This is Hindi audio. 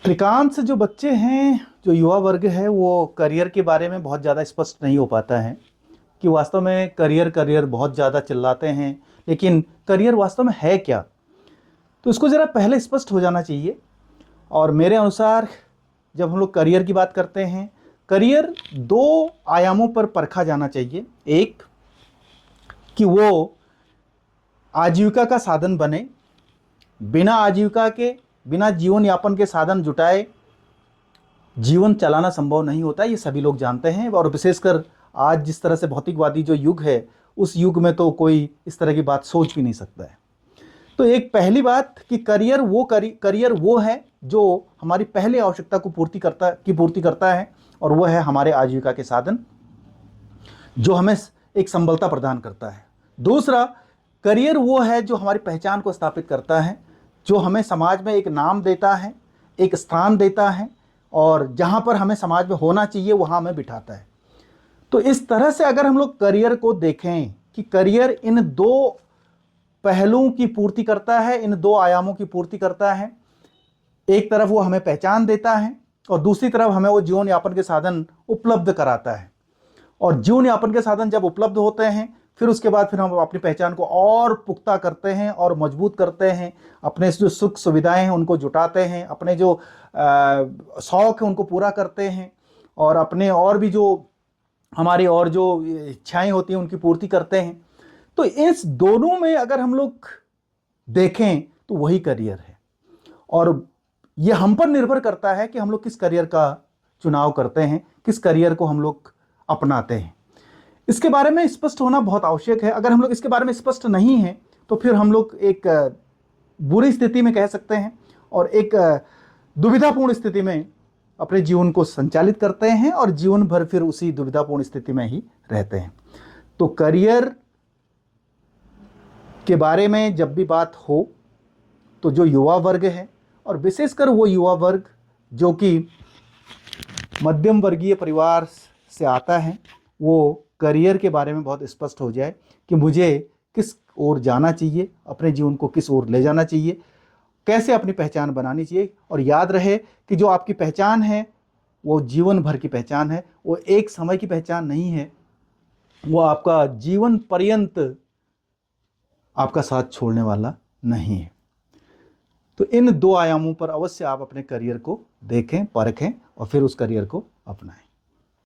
अधिकांश जो बच्चे हैं, जो युवा वर्ग है, वो करियर के बारे में बहुत ज़्यादा स्पष्ट नहीं हो पाता है कि वास्तव में करियर करियर बहुत ज़्यादा चिल्लाते हैं, लेकिन करियर वास्तव में है क्या। तो इसको ज़रा पहले स्पष्ट हो जाना चाहिए। और मेरे अनुसार जब हम लोग करियर की बात करते हैं, करियर दो आयामों पर परखा जाना चाहिए। एक कि वो आजीविका का साधन बने, बिना आजीविका के, बिना जीवन यापन के साधन जुटाए जीवन चलाना संभव नहीं होता, ये सभी लोग जानते हैं। और विशेषकर आज जिस तरह से भौतिकवादी जो युग है, उस युग में तो कोई इस तरह की बात सोच भी नहीं सकता है। तो एक पहली बात कि करियर वो है जो हमारी पहली आवश्यकता को पूर्ति करता है, और वह है हमारे आजीविका के साधन, जो हमें एक संबलता प्रदान करता है। दूसरा, करियर वो है जो हमारी पहचान को स्थापित करता है, जो हमें समाज में एक नाम देता है, एक स्थान देता है, और जहाँ पर हमें समाज में होना चाहिए वहाँ हमें बिठाता है। तो इस तरह से अगर हम लोग करियर को देखें कि करियर इन दो पहलुओं की पूर्ति करता है, इन दो आयामों की पूर्ति करता है। एक तरफ वो हमें पहचान देता है और दूसरी तरफ हमें वो जीवन यापन के साधन उपलब्ध कराता है। और जीवन यापन के साधन जब उपलब्ध होते हैं, फिर उसके बाद फिर हम अपनी पहचान को और पुख्ता करते हैं और मजबूत करते हैं। अपने जो सुख सुविधाएं हैं उनको जुटाते हैं, अपने जो शौक है उनको पूरा करते हैं, और अपने और भी जो हमारी और जो इच्छाएं होती हैं उनकी पूर्ति करते हैं। तो इस दोनों में अगर हम लोग देखें तो वही करियर है, और ये हम पर निर्भर करता है कि हम लोग किस करियर का चुनाव करते हैं, किस करियर को हम लोग अपनाते हैं। इसके बारे में स्पष्ट होना बहुत आवश्यक है। अगर हम लोग इसके बारे में स्पष्ट नहीं हैं तो फिर हम लोग एक बुरी स्थिति में कह सकते हैं, और एक दुविधापूर्ण स्थिति में अपने जीवन को संचालित करते हैं, और जीवन भर फिर उसी दुविधापूर्ण स्थिति में ही रहते हैं। तो करियर के बारे में जब भी बात हो तो जो युवा वर्ग है, और विशेषकर वो युवा वर्ग जो कि मध्यम वर्गीय परिवार से आता है, वो करियर के बारे में बहुत स्पष्ट हो जाए कि मुझे किस ओर जाना चाहिए, अपने जीवन को किस ओर ले जाना चाहिए, कैसे अपनी पहचान बनानी चाहिए। और याद रहे कि जो आपकी पहचान है वो जीवन भर की पहचान है, वो एक समय की पहचान नहीं है, वो आपका जीवन पर्यंत आपका साथ छोड़ने वाला नहीं है। तो इन दो आयामों पर अवश्य आप अपने करियर को देखें, परखें और फिर उस करियर को अपनाएं।